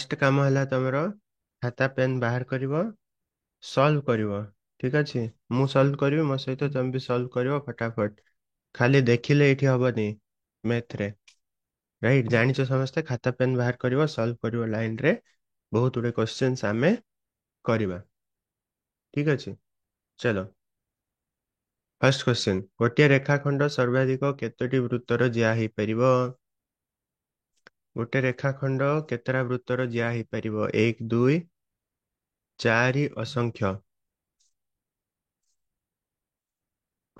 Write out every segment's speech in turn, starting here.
Fast काम है तुमर खाता पेन बाहर करिवो सॉल्व करिवो। ठीक अच्छे मु सॉल्व करी मो सहित तुम भी सॉल्व करिवो फटाफट। खाली देखिले एठी हबनी मैथ रे। राइट जानिଛ समस्ते खाता पेन बाहर करिवो सॉल्व करिवो लाइन रे। बहुत गुडे क्वेश्चंस आमे करिवा। ठीक अच्छे चलो फर्स्ट क्वेश्चन गोटे रेखाखंड सर्वाधिक केतोटी वृत्तर ज्या हेई परिवो। गोटे रेखाखंड केतरा वृत्तर ज्या हेई परिवो 1 2 4 असंख्य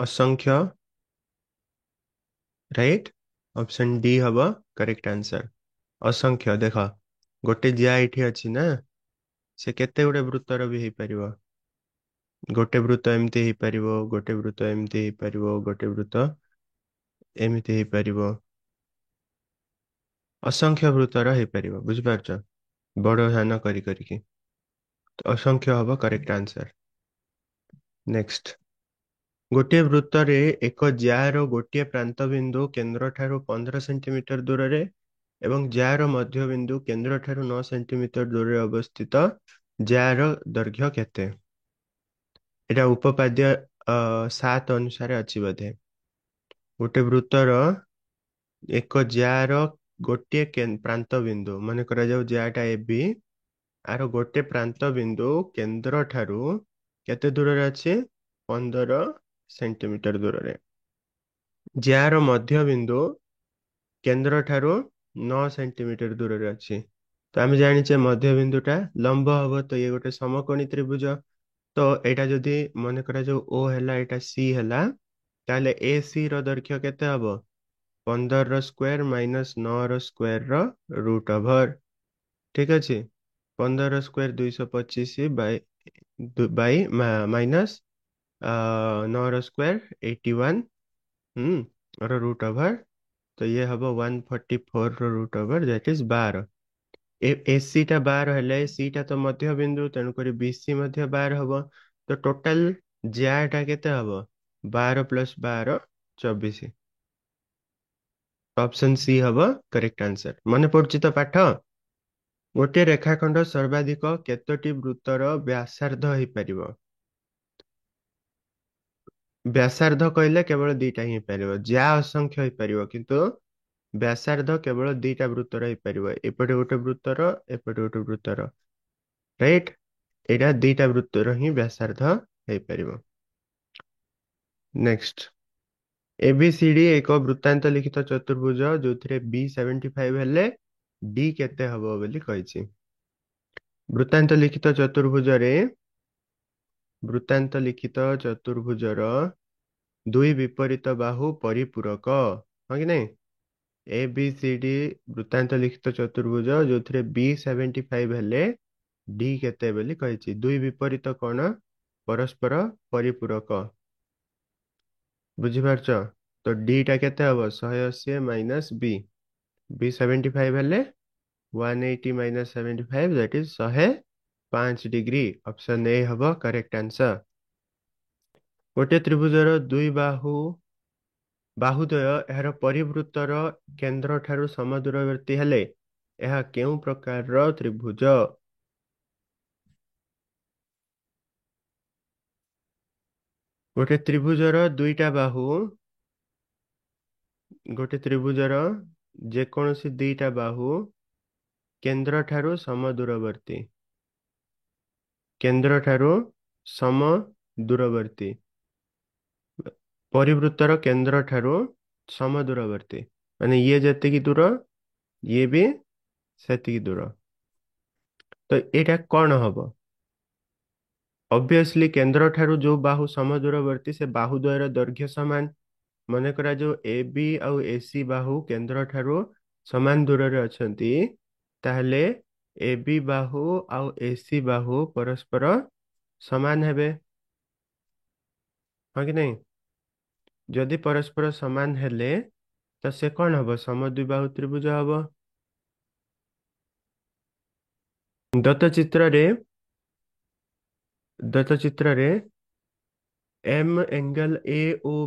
असंख्य। राइट ऑप्शन डी हबो करेक्ट आंसर। असंख्य देख गोटे जिया एठी अछि ना से केते गुडे वृत्तर भी हेई परिवो। गोटे वृत्त एमती हेई परिवो गोटे वृत्त एमती हेई परिवो गोटे वृत्त एमती हेई परिवो असंख्य वृत्तर हेई परिवो बुझि पारछ। बड़ ध्यान करी करी तो असंख्य हबो करेक्ट आंसर। नेक्स्ट गोटे वृत्त रे एक जार गोटे प्रांत बिंदु केंद्र ठारू 15 सेंटीमीटर दूर रे एवं जार मध्य बिंदु केंद्र ठारू 9 सेंटीमीटर दूर रे अवस्थित जार दैर्घ्य केते। एटा उपपाद्य 7 अनुसार अछि बोधे। गोटे वृत्तर एक जार गोटे प्रांत बिंदु मन करा जाऊ जाटा ए बी आर गोटे प्रांत बिंदु केंद्र ठारू केते दूर रे अछि 15 सेंटीमीटर दूर रे। जार मध्य बिंदु केंद्र ठारू 9 सेंटीमीटर दूर रे अछि। तो आम जानिचे मध्य बिंदुटा लंब हबो तो ये गोटे समकोणी त्रिभुज। तो एटा जदि मन करा जो ओ हैला एटा सी हैला ताले ए सी रो दैर्घ्य केते हबो 15 रो स्क्वायर माइनस 9 रो स्क्वायर रो रूट ओवर। ठीक अछि 15 रो स्क्वायर 225 बाई माइनस 9 रो स्क्वायर 81 और रूट ओवर। तो ये हबो 144 रो रूट ओवर दैट इज 12। एसी टा 12 हेले सी टा तो मध्य बिंदु तेणु करी बीसी मध्य 12 हबो। तो टोटल ज्या टा केते हबो 12 प्लस 12 24। ऑप्शन सी हबो करेक्ट आंसर। मन पड़छि तो पाठ। गोटे रेखाखंड सर्वाधिक केतोटी वृत्तर व्यासार्ध हेई परिवो। व्यासार्ध कहले केवल दीटा ही परिवो ज्या असंख्य हेई परिवो किंतु व्यासार्ध केवल दीटा वृत्तर हेई परिवो एपटे गोटे वृत्तर एपटे गोटे वृत्तर। राइट एटा दीटा वृत्तर ही व्यासार्ध हेई परिवो। नेक्स्ट एबीसीडी एक वृत्तांत लिखित चतुर्भुज जो बी 75 हेले डी केते हबो बोली कहिछि। वृत्तांत लिखित चतुर्भुज रे वृत्तांत लिखित चतुर्भुजर दुई विपरीत बाहु परिपूरक हाँ कि नहीं। ए बी सी डी वृत्तांत लिखित चतुर्भुज जो बी 75 हेले डी केते बोली कहिछि। दुई विपरीत कोण परस्पर परिपूरक बुझिपारछ। तो डी टा केते हबो 180 माइनस बी बी 75 हेले 180 minus 75 that is 105 degree. Option A हबो करेक्ट आंसर। गोटे त्रिभुजर दुई बाहुद्वय एହାର परिवृत्तर केंद्र ठारू समदूरवर्ती हेले यह केउ प्रकार त्रिभुज। गोटे त्रिभुजर दुईटा बाहु गोटे त्रिभुजर जेकोसी दुईटा बाहु केंद्र ठारू समदूरवर्ती केंद्र ठारू सम दूरवर्ती परिवृत्तर केंद्र ठारू समदूरवर्ती माने ये जेतिकी दूर ये भी सेतिकी दूर। तो एटा कौन हबो ऑब्वियसली केंद्र ठारू जो बाहु समदूरवर्ती से बाहुद्वयर दैर्घ्य समान। मन करा जो ए बी आउ ए सी बाहु केंद्र ठारू समान दूर रे अछंती ताहले ए बी बाहु आउ ए सी बाहु परस्पर समान हेबे हाँ कि नहीं। जदि परस्पर समान हेले तो से कौन हबो समद्विबाहु त्रिभुज हबो। दत्त चित्र रे एम एंगल ए ओ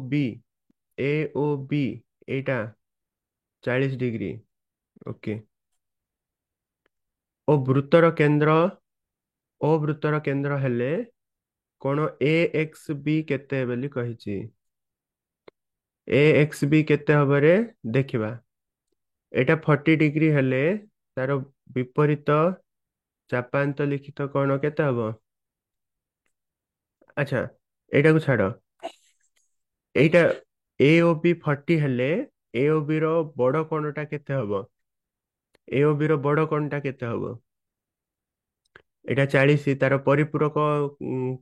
बी एटा 40 डिग्री ओके। ଓ ବୃତ୍ତର କେନ୍ଦ୍ର ଓ ବୃତ୍ତର କେନ୍ଦ୍ର ହେଲେ କୋଣ ଏ ଏକ୍ସ ବି କେତେ ବୋଲି କହିଛି। ଏ ଏକ୍ସ ବି କେତେ ହବରେ ଦେଖିବା। ଏଇଟା 40 ଡିଗ୍ରୀ ହେଲେ ତାର ବିପରୀତ ଚାପାନ୍ତ ଲିଖିତ କୋଣ କେତେ ହବ? ଆଚ୍ଛା, ଏଇଟାକୁ ଛାଡ। ଏଇଟା ଏ ଓ ବି 40 ହେଲେ ଏ ଓ ବି ର ବଡ କୋଣଟା କେତେ ହବ? ଏ ଓ ବି ର ବଡ କୋଣଟା କେତେ ହବ? ଏଇଟା 40, ତାର ପରିପୂରକ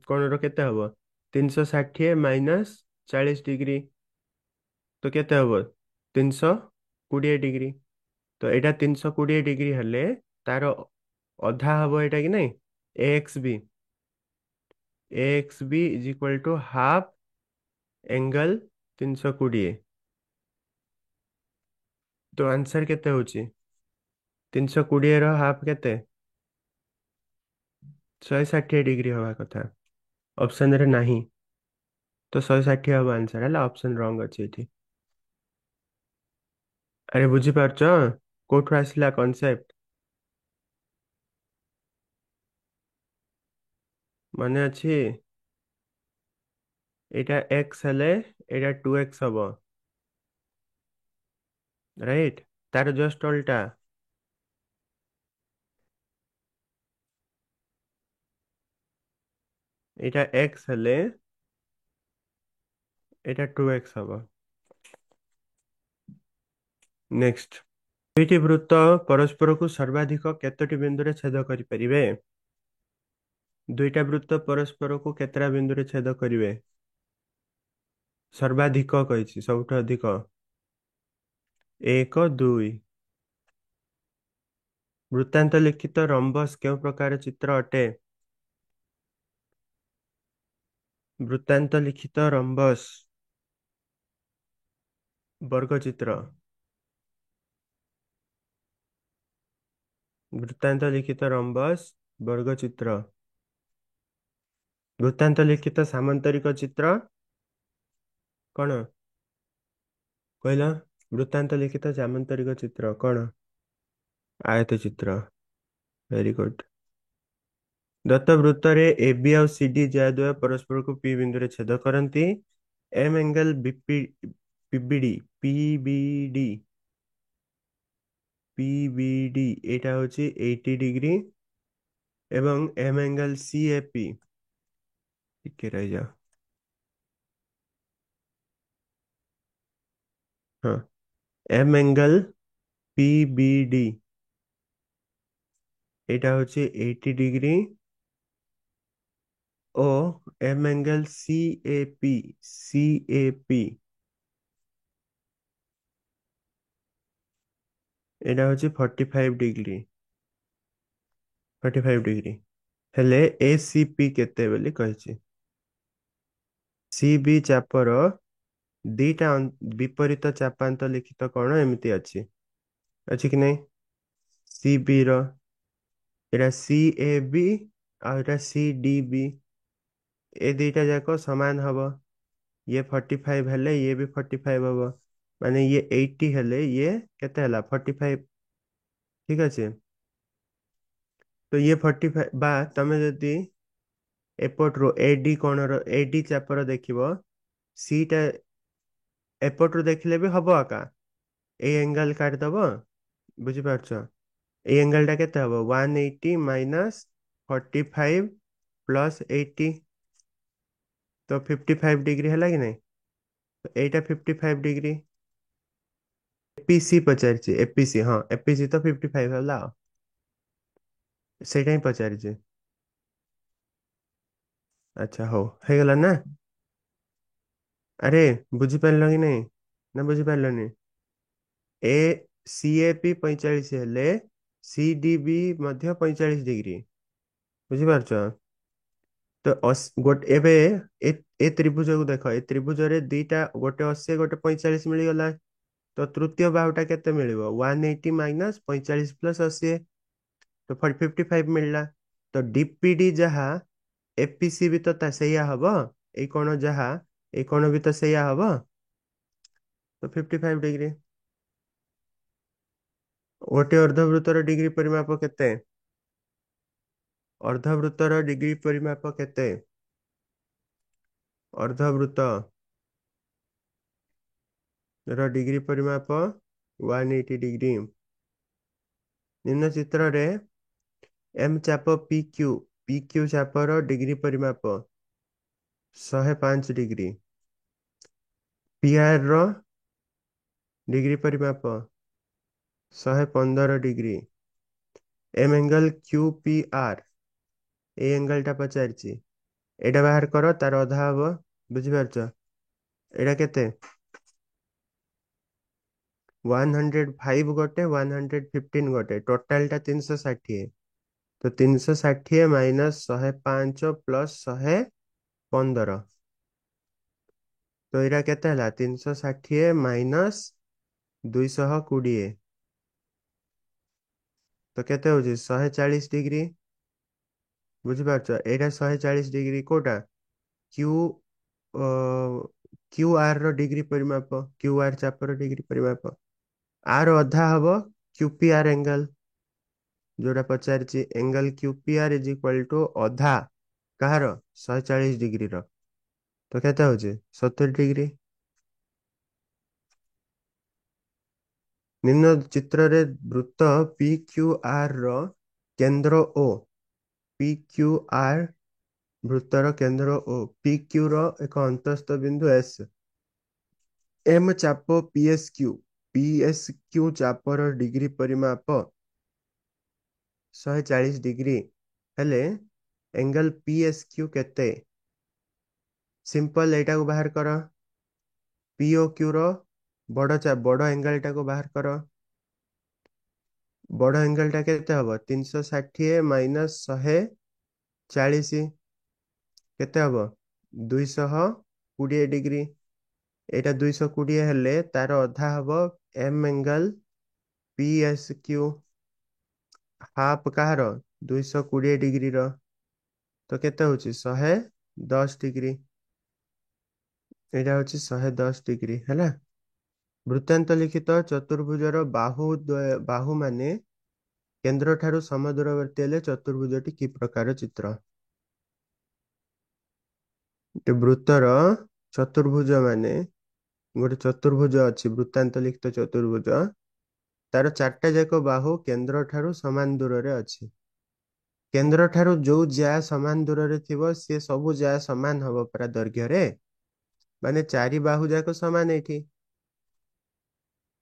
କୋଣର କେତେ ହବ? 360 ମାଇନସ 40 ଡିଗ୍ରୀ, ତ କେତେ ହବ? 320 ଡିଗ୍ରୀ। ତ ଏଇଟା 320 ଡିଗ୍ରୀ ହେଲେ ତାର ଅଧା ହବ ଏଇଟା କି ନାଇଁ? A X B is equal to half angle 320। तो आंसर केते होची? 320 ର ହାଫ କେତେ? 160 ଡିଗ୍ରୀ ହବା କଥା। ଅପସନ ରେ ନାହିଁ, ତ 160 ହବ ଆନ୍ସର। ହେଲା, ଅପସନ ରଙ୍ଗ ଅଛି ଏଠି। ଆରେ ବୁଝିପାରୁଛ କୋଉଠୁ ଆସିଲା କନସେପ୍ଟ? ମନେ ଅଛି? ଏଇଟା x ହେଲେ ଏଇଟା 2x ହବ, ରାଇଟ? ତାର ଜଷ୍ଟ ଅଲଟା। ଏଇଟା x ହେଲେ ଏଇଟା 2x ହବ। ନେକ୍ସଟ, ଦୁଇଟି ବୃତ୍ତ ପରସ୍ପରକୁ ସର୍ବାଧିକ କେତୋଟି ବିନ୍ଦୁରେ ଛେଦ କରିପାରିବେ? ଦୁଇଟା ବୃତ୍ତ ପରସ୍ପରକୁ କେତେଟା ବିନ୍ଦୁରେ ଛେଦ କରିବେ? ସର୍ବାଧିକ କହିଛି, ସବୁଠୁ ଅଧିକ। 1 2। ବୃତ୍ତାନ୍ତ ଲିଖିତ ରମ୍ବସ୍ କେଉଁ ପ୍ରକାର ଚିତ୍ର ଅଟେ? ବୃତ୍ତାନ୍ତ ଲିଖିତ ରମ୍ବସ୍ ବର୍ଗଚିତ୍ର। ବୃତ୍ତାନ୍ତ ଲିଖିତ ରମ୍ବସ୍ ବର୍ଗଚିତ୍ର। ବୃତ୍ତାନ୍ତ ଲିଖିତ ସାମାନ୍ତରିକ ଚିତ୍ର କଣ କହିଲ? ବୃତ୍ତାନ୍ତ ଲିଖିତ ସାମାନ୍ତରିକ ଚିତ୍ର କଣ? ଆୟତ ଚିତ୍ର। Very good. ଦତ୍ତ ବୃତ୍ତରେ ଏ ବି ଆଉ ସି ଡି ଦ୍ୱୟ ପରସ୍ପରକୁ ପି ବିନ୍ଦୁରେ ଛେଦ କରନ୍ତି। M angle PBD PBD PBD ଏଇଟା ହଉଛି 80 ଡିଗ୍ରୀ, ଏବଂ M angle C A P, ଟିକେ ରହିଯାଅ, ହଁ, एम एंगल PBD এটা হচ্ছে 80 ডিগ্রি, ও এম অ্যাঙ্গেল সিএপি এটা হচ্ছে 45 ডিগ্রি, 45 ডিগ্রি ହେଲେ ACP କେତେ ବୋଲି କହିଛି? CB ଚାପର ଦିଟା ବିପରୀତ ଚାପାନ୍ତ ଲିଖିତ କୋଣ ଏମିତି ଅଛି, ଅଛି କି ନାଇଁ? CB ର ଏଟା CAB ଆଉ ଏଟା CDB, ଏ ଦିଟା ଯାକ ସମାନ ହବ। ये 45 ହେଲେ ଇଏ ବି 45 ହବ, ମାନେ ଇଏ 80 ହେଲେ ଇଏ କେତେ ହେଲା? 45। ଠିକ ଅଛି, ତ ଇଏ 45 ବା ତମେ ଯଦି ଏପଟରୁ AD କୋଣର AD ଚାପର ଦେଖିବ, ସିଟା ଏପଟରୁ ଦେଖିଲେ ବି ହବ ଆକା। ଏଇ ଏଙ୍ଗେଲ କାଟିଦବ, ବୁଝିପାରୁଛ? ଏଇ ଏଙ୍ଗେଲ ଟା କେତେ ହବ? 180 ମାଇନସ 45 ପ୍ଲସ 80, ତ 55 डिग्री ହେଲା କି ନାଇଁ? ତ ଏଇଟା 55 डिग्री। एपीसी पचारिଛି, एपीसी, ହଁ एपीसी ତ 55 ହେଲା ଆଉ, ସେଇଟା ହିଁ ପଚାରିଛି। ଆଚ୍ଛା, ହଉ, ହେଇଗଲା ନା? ଆରେ ବୁଝିପାରିଲ କି ନାଇଁ, ନା ବୁଝିପାରିଲନି? ଏ ସିଏପି 45 ହେଲେ ସିଡିବି ମଧ୍ୟ 45 डिग्री, ବୁଝିପାରୁଛ? ତ ଏବେ ଏ ତ୍ରିଭୁଜକୁ ଦେଖ, ଏ ତ୍ରିଭୁଜରେ ଦିଟା, ଗୋଟେ 80 ଗୋଟେ 45 ମିଳିଗଲା। ତ ତୃତୀୟ ବାହୁଟା କେତେ ମିଳିବ? 180 ମାଇନସ 45 ପ୍ଲସ 80, ତ 55 ମିଳିଲା। ତ ଡିପିଡି ଯାହା ଏପିସି ବି ତ ସେଇଆ ହବ, ଏଇ କୋଣ ଯାହା ଏଇ କୋଣ ବି ତ ସେଇଆ ହବ, ତ 55 डिग्री। ଗୋଟେ ଅର୍ଦ୍ଧବୃତ୍ତର ଡିଗ୍ରୀ ପରିମାପ କେତେ? अर्धवृत्तर डिग्री परिमाप केते? अर्धवृत्त ର डिग्री परिमाप 180 डिग्री। निम्न चित्र रे एम चाप पी क्यू चाप रो डिग्री परिमाप 105 डिग्री। पी आर रो डिग्री परिमाप 115 degree. M angle Q P R A angle टा पचारिछि एटा बाहर करो तार अधा हबो बुझि पारछ एटा केते 105 गोटे 115 गोटे टोटाल टा 360 तो 360 माइनस 105 प्लस 115 तो एटा केते हला 360 माइनस 220 तो केते होछि 140 डिग्री बुझि पारछ एटा 140 डिग्री कोटा क्यू क्यू आर रो डिग्री परिमाप क्यू आर चाप रो डिग्री परिमाप आर अधा हबो क्यूपीआर एंगल जोड़ा पचारिछि angle QPR is equal to अधा कहार 140 डिग्री रो तो केते होछि 70 डिग्री। निम्न चित्र रे वृत्त पी क्यू आर रो केंद्र ओ पी क्यू आर वृत्तर केंद्र ओ पी क्यू रो एक अंतस्थ बिंदु एस एम चाप पी एस क्यू चाप रो डिग्री परिमाप 140 डिग्री हेले एंगल पी एस क्यू केते सिंपल एटा को बाहर करो पीओ क्यू रो बड़ एंगल टा को बाहर करो बड़ एंगल टा केते हबो 360 माइनस 140 केते हबो 220 डिग्री एटा 220 हेले तार अधा हबो M angle P S Q half कहार 220 डिग्री रो तो केते होछि 110 डिग्री एटा होछि 110 डिग्री हैला। वृत्तांत लिखित चतुर्भुजर बाहु माने केंद्र ठारू समदूरवर्ती हेले चतुर्भुजटी कि प्रकार चित्र वृत्तर चतुर्भुज माने गोटे चतुर्भुज अछि वृत्तांत लिखित चतुर्भुज तार चारटा जाक बाहु केंद्र ठारू समान दूर रे अछि केंद्र ठारू जो ज्या समान दूर रे थिबो से सब ज्या समान हबो परा दैर्घ्य रे माने चारि बाहु जाक समान एठी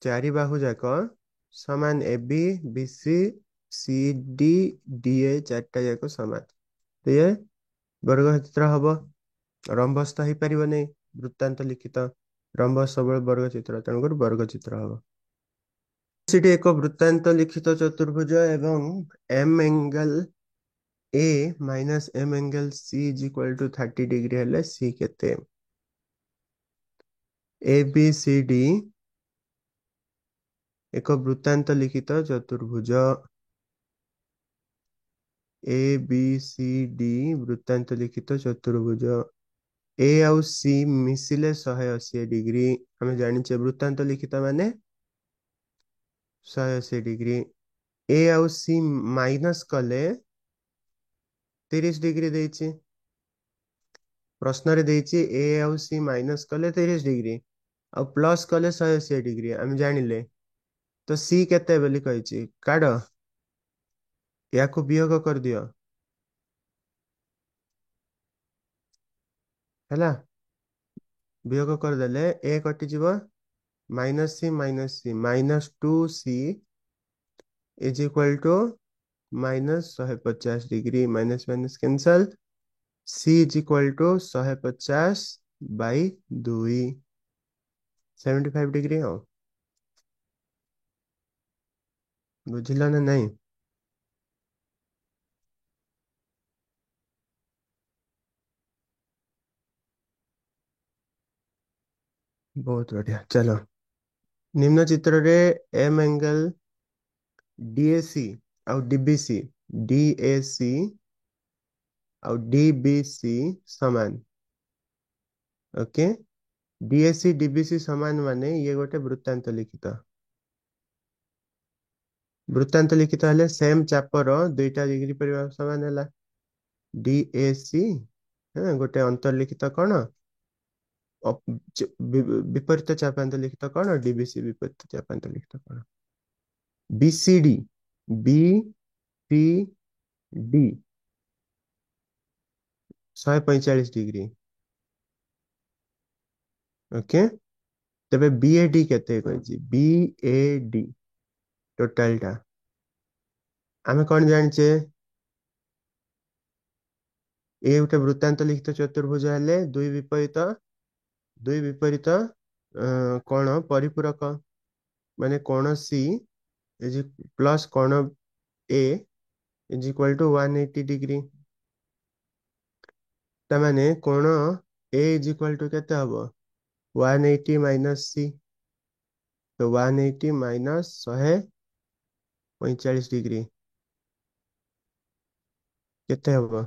चारि बाहु जाक समान A B B C C D D A चारटा जाक समान तो ये वर्ग चित्र हबो रंबस तो पारिबो नै वृत्तांत लिखित रंबस सब वर्ग चित्र तेणुकर वर्ग चित्र हबो सेठी एक वृत्तांत लिखित चतुर्भुज एवं M angle A minus M angle C is equal to 30 degree हेले सी केते ए बी सी डी एक वृत्तांत लिखित चतुर्भुज ए बी सी डी वृत्तांत लिखित चतुर्भुज ए आउ सी मिसिले 180 डिग्री हमें जानिचे वृत्तांत लिखित माने 180 डिग्री ए आउ सी माइनस कले 30 डिग्री देछि प्रश्न रे देछि ए आउ सी माइनस कले 30 डिग्री आ प्लस कले 180 डिग्री हम जानिले तो सी केते बोली कहिछि काढ याको वियोग कर दियो हैला वियोग कर देले ए कटि जीव minus C minus 2c is equal to minus 150 degree minus minus cancel c is equal to 150 by 2 75 degree हो बुझिल ना नहीं बहुत बढ़िया चलो निम्न चित्र रे एम एंगल डीएसी आउ डीबीसी डीएसी आउ डीबीसी समान ओके डीएसी डीबीसी समान माने ये गोटे वृत्तांत लिखित हेले सेम चापर दुईटा डिग्री परिमाप समान हैला DAC ଗୋଟେ ଅନ୍ତର୍ଲିଖିତ କଣ ବିପରୀତ ଚାପାନ୍ତ ଲିଖିତ କଣ DBC ବିପରୀତ ଚାପାନ୍ତ ଲିଖିତ କଣ BCD BCD 145 डिग्री ओके तेबे BAD केते कहछि BAD टोटल टा आमे कौन जानचे ए गोटे वृत्तांत लिखित चतुर्भुज हेले दुई विपरीत कोण परिपूरक माने कोण C इज प्लस कोण A is equal to 180 degree तमाने कोण A इज इक्वल टू केते हबो 180 माइनस C तो 180 माइनस 145 डिग्री केते हबो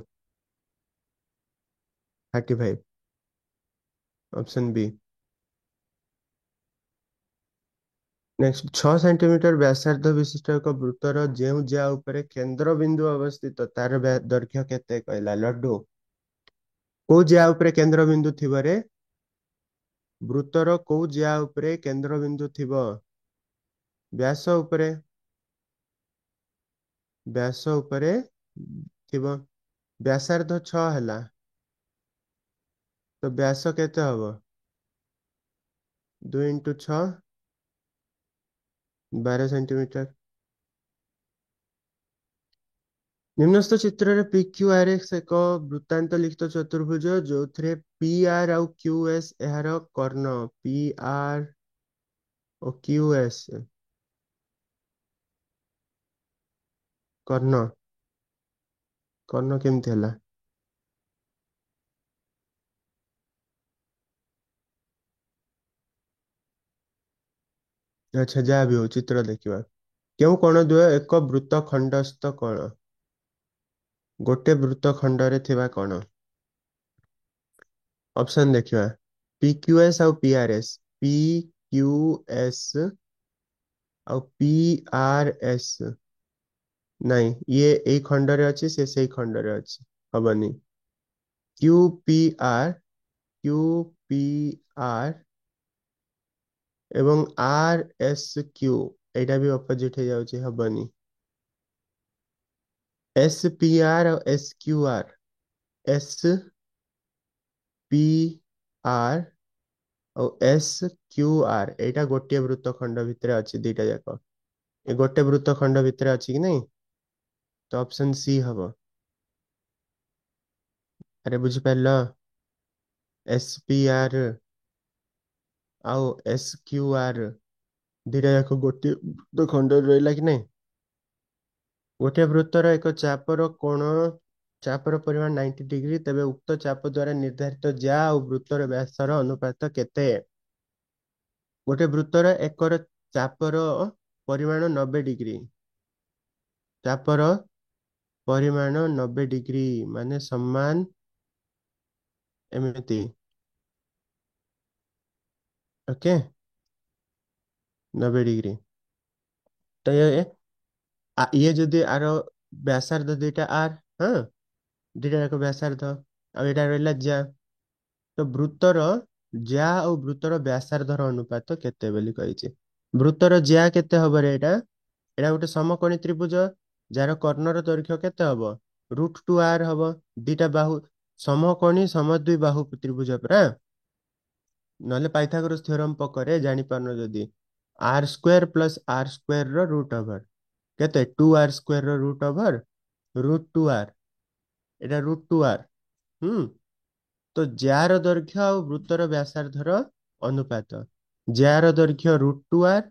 35 ऑप्शन बी नेक्स्ट 6 सेंटीमीटर व्यासार्ध विशिष्ट एक वृत्तर जेउ ज्या उपरे केंद्र बिंदु अवस्थित तार दैर्घ्य केते कहला लड्डू को ज्या उपरे केंद्र बिंदु थिबो रे वृत्तर को ज्या उपरे केंद्र बिंदु थिबो व्यास उपरे थिबो व्यासार्ध 6 हला तो व्यास केते हबो 2 इंटू 6 12 सेंटीमीटर निम्नस्थ चित्र रे PQRX एक वृत्तांत लिखित चतुर्भुज जो थे PR आउ QS एहार कर्ण PR और QS कर्ण कर्ण केमती हला अच्छा जहाँ भी हो चित्र देखिबा क्यों कोण द्वय एक वृत्त खंडस्थ कोण गोटे वृत्त खंडरे थिबा कोण ऑप्शन देखिबा PQS आउ PRS आउ PRS नहीं ये एई खंडरे अछि से सेई खंडरे अछि हबनी QPR QPR एवं RSQ एटा भी ऑपोजिट हो जाउची हबनी SPR और SQR और SQR एटा गोटे वृत्त खंड भितरे अछि दीटा जाक ए गोटे वृत्त खंड भितरे अछि कि नहीं तो ऑप्शन सी हबो अरे बुझि पाइल SPR आउ SQR दीटा जाक गोटे वृत्त खंड रहला कि नहीं गोटे वृत्तर एक चापर कोण चापर परिमाण 90 डिग्री तेबे उक्त चाप द्वारा निर्धारित ज्या और वृत्तर व्यासर अनुपात केते गोटे वृत्तर एकर चापर परिमाण 90 डिग्री चापर परिमाण 90 डिग्री माने समान एमिति ओके 90 डिग्री तो ये जदि आर व्यासार्ध दुईटा आर हाँ दुईटा जाक व्यासार्ध आ एटा रहला ज्या तो वृत्तर ज्या और वृत्तर व्यासार्धर अनुपात केते बोली कहिछि वृत्तर ज्या केते हबो रे एटा गोटे समकोणी त्रिभुज जार कर्णर दैर्घ्य केते हबो √2r हबो दीटा बाहु समकोणी समद्विबाहु त्रिभुज परा नले पाइथागोरस थ्योरम पकरे जानि पारनो जदी r² + r² ର ରୁଟ୍ ଓଭର केते 2r² ର ରୁଟ୍ ଓଭର √2r एटा √2r तो जार दୈर्घ्य और वृत्तर व्यासार्धर अनुपात जार दୈर्घ्य √2r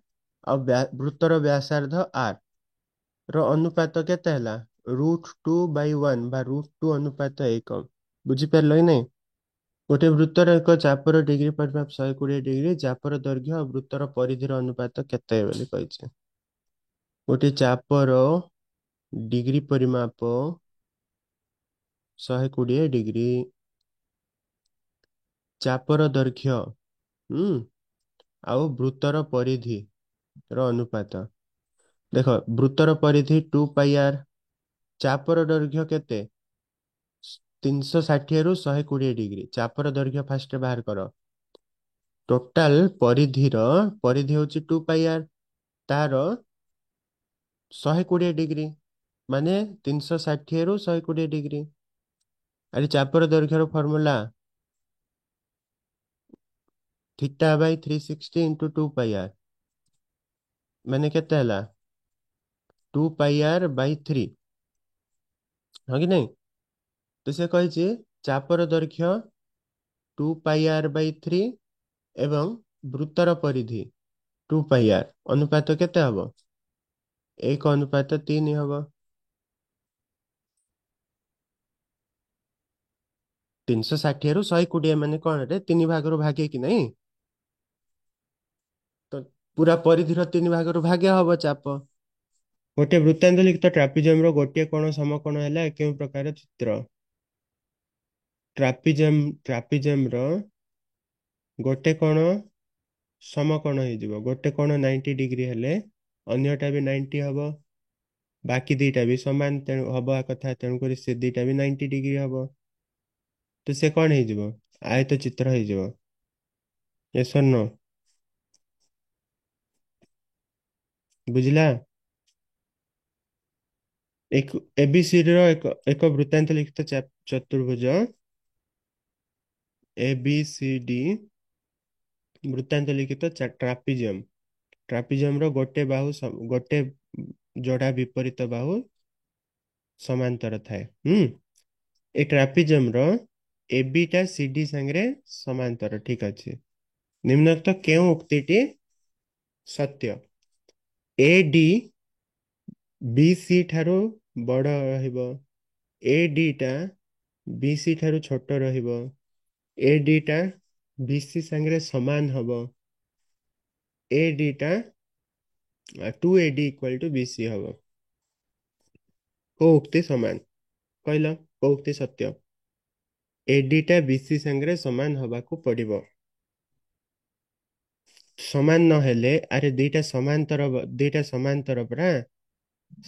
और वृत्तर व्यासार्ध r ର ଅନୁପାତ କେତେ ହେଲା √2/1 ବା √2 ଅନୁପାତ 1 ବୁଝିପାରିଲ କି ନାଇଁ ଗୋଟେ ବୃତ୍ତର ଏକ ଚାପର ଡିଗ୍ରୀ ପରିମାପ 120 डिग्री ଚାପର ଦୈର୍ଘ୍ୟ ଆଉ ବୃତ୍ତର ପରିଧିର ଅନୁପାତ କେତେ ବୋଲି କହିছে ଗୋଟେ ଚାପର डिग्री परिमाप 120 डिग्री चापर दୈर्घ्य ଆଉ ବୃତ୍ତର ପରିଧି ର ଅନୁପାତ ଦେଖ ବୃତ୍ତର ପରିଧି 2πr ଚାପର ଦୈର୍ଘ୍ୟ କେତେ 360 ରୁ 120 डिग्री चापर दैर्घ्य फास्ट बाहर कर टोटाल परिधि हଉଛି 2 पाई आर तार 120 डिग्री ମାନେ 360 ରୁ 120 डिग्री। ଆରେ ଚାପର ଦୈର୍ଘ୍ୟର ଫର୍ମୁଲା θ/360 × 2 ପାଇ ଆର୍ ମାନେ କେତେ ହେଲା 2 ପାଇ ଆର୍/3 ହଁ କି ନାଇଁ। ତ ସେ କହିଛି ଚାପର ଦୈର୍ଘ୍ୟ 2 ପାଇ ଆର୍/3 ଏବଂ ବୃତ୍ତର ପରିଧି 2 ପାଇ ଆର୍ ଅନୁପାତ କେତେ ହବ 1:3 ହବ। 360 ରୁ 120 ମାନେ କଣ ରେ 3 ଭାଗରୁ ଭାଗେ କି ନାଇଁ। ତ ପୁରା ପରିଧିର 3 ଭାଗରୁ ଭାଗେ ହବ ଚାପ। ଗୋଟେ ବୃତ୍ତାନ୍ତ ଲିଖିତ ଟ୍ରାପିଜିୟମର ଗୋଟିଏ କୋଣ ସମକୋଣ ହେଲା କେଉଁ ପ୍ରକାର ଚିତ୍ର। ଟ୍ରାପିଜିୟମର ଗୋଟେ କୋଣ ସମକୋଣ ହେଇଯିବ ଗୋଟେ କୋଣ 90 डिग्री ହେଲେ ଅନ୍ୟଟା ବି 90 ହବ ବାକି ଦିଟା ବି ସମାନ ତେଣୁ ହବା କଥା ତେଣୁକରି ସେ ଦିଟା ବି 90 डिग्री ହବ। ତ ସେ କଣ ହେଇଯିବ ଆୟତ ଚିତ୍ର ହେଇଯିବ। yes or no ବୁଝିଲା। ଏବିସି ର ଏକ ବୃତ୍ତାନ୍ତ ଲିଖିତ ଚତୁର୍ଭୁଜ ए बी सी डी ବୃତ୍ତାନ୍ତ ଲିଖିତ ଟ୍ରାପିଜିୟମ ର ଗୋଟେ ବାହୁ ଗୋଟେ ଯୋଡା ବିପରୀତ ବାହୁ ସମାନ୍ତର ଥାଏ। ଏ ଟ୍ରାପିଜିୟମ ର এবি ଟା ସିଡି ସାଙ୍ଗରେ ସମାନ୍ତର ଠିକ ଅଛି। ନିମ୍ନୋକ୍ତ କେଉଁ ଉକ୍ତିଟି ସତ୍ୟ। ଏ ଡି ବି ସି ଠାରୁ ବଡ ରହିବ ଏ ଡି ଟା ବି ସି ଠାରୁ ଛୋଟ ରହିବ ଏ ଡି ଟା ବି ସି ସାଙ୍ଗରେ ସମାନ ହବ ଏ ଡି ଟା 2AD = BC ହବ। କୋଉ ଉକ୍ତି ସମାନ କହିଲ କୋଉ ଉକ୍ତି ସତ୍ୟ। AD ଟା BC ସାଙ୍ଗରେ ସମାନ ହବାକୁ ପଡିବ। ସମାନ ନହେଲେ ଆରେ ଦିଟା ସମାନ୍ତର ପରା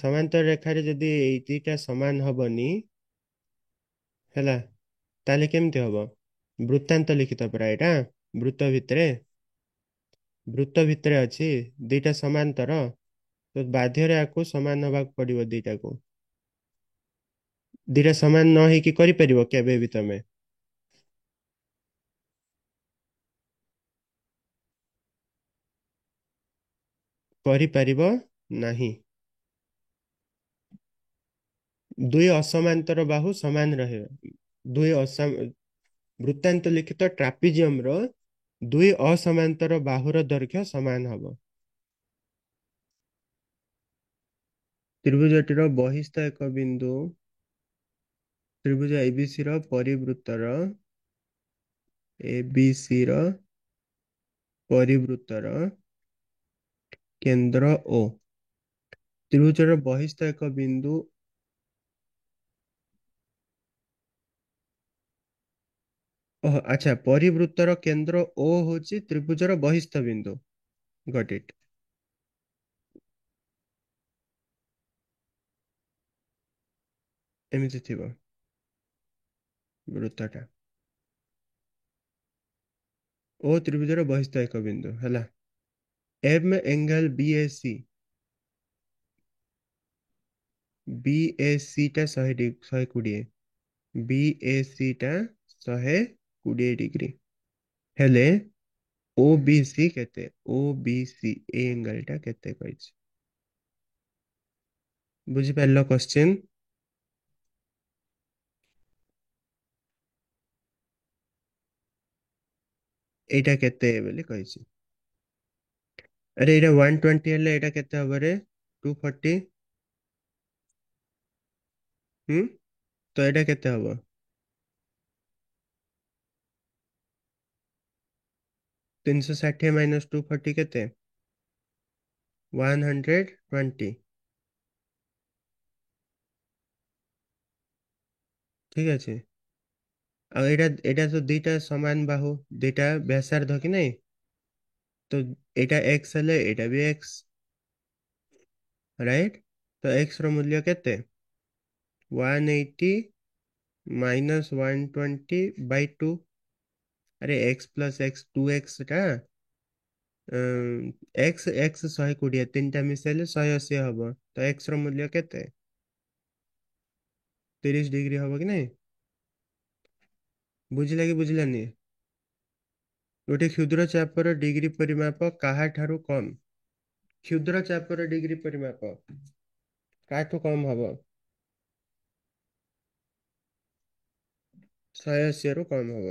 ସମାନ୍ତର ରେଖାରେ ଯଦି ଏଇ ଦିଟା ସମାନ ହବନି ହେଲା ତାହେଲେ କେମିତି ହବ ବୃତ୍ତାନ୍ତ ଲିଖିତ ପରା ଏଇଟା ବୃତ୍ତ ଭିତରେ ଅଛି ଦିଟା ସମାନ୍ତର ତ ବାଧ୍ୟରେ ଆକୁ ସମାନ ହବାକୁ ପଡିବ ଦିଟା ସମାନ ନ ହେଇକି କରିପାରିବ କେବେ ବି ତମେ। କରିପାରିବ ନାହିଁ। ଦୁଇ ଅସମାନ୍ତର ବାହୁ ସମାନ ରହିବ ବୃତ୍ତାନ୍ତ ଲିଖିତ ଟ୍ରାପିଜିୟମ ର ଦୁଇ ଅସମାନ୍ତର ବାହୁର ଦୈର୍ଘ୍ୟ ସମାନ ହବ। ତ୍ରିଭୁଜଟିର ବହିସ୍ଥ ଏକ ବିନ୍ଦୁ ତ୍ରିଭୁଜ ABC ର ପରିବୃତ୍ତର ABC ର ପରିବୃତ୍ତର କେନ୍ଦ୍ର O ତ୍ରିଭୁଜର ବହିସ୍ଥ ଏକ ବିନ୍ଦୁ ଆଚ୍ଛା ପରିବୃତ୍ତର କେନ୍ଦ୍ର O ହଉଛି ତ୍ରିଭୁଜର ବହିସ୍ଥ ବିନ୍ଦୁ ଗଟ୍ ଇଟ୍। ଏମିତି ଥିବ ବୃତ୍ତଟା O ତ୍ରିଭୁଜର ବହିସ୍ଥ ଏକ ବିନ୍ଦୁ ହେଲା। M ଏଙ୍ଗେଲ BAC ଟା 120 BAC ଟା 120 डिग्री ହେଲେ OBC କେତେ OBC ଏ ଏଙ୍ଗେଲ ଟା କେତେ କହିଛି ବୁଝିପାରିଲ କ୍ୱେଶ୍ଚନ। ଏଇଟା କେତେ ବୋଲି କହିଛି ଆରେ ଏଇଟା 120 ହେଲେ ଏଇଟା କେତେ ହବ ରେ 240 ତ ଏଇଟା କେତେ ହବ 360 - 240 କେତେ 120 ଠିକ ଅଛି। ଆଉ ଏଇଟା ତ ଦିଟା ସମାନ ବାହୁ ଦିଟା ବ୍ୟାସାର୍ଦ୍ଧ କି ନାଇଁ ତ ଏଇଟା x ହେଲେ ଏଇଟା ବି x ରାଇଟ ତ x ର ମୂଲ୍ୟ କେତେ 180 -120/2। अरे x+x 2x टा x 120 ତିନିଟା ମିଶେଇଲେ 180 ହବ ତ x ର ମୂଲ୍ୟ କେତେ? 30 ଡିଗ୍ରୀ ହବ କି ନାଇଁ? ବୁଝିଲା କି ବୁଝିଲାନି? ଗୋଟେ କ୍ଷୁଦ୍ର ଚାପର ଡିଗ୍ରୀ ପରିମାପ କାହାଠାରୁ କମ୍? କ୍ଷୁଦ୍ର ଚାପର ଡିଗ୍ରୀ ପରିମାପ କାହାଠୁ କମ୍ ହବ? 180 ରୁ କମ୍ ହବ।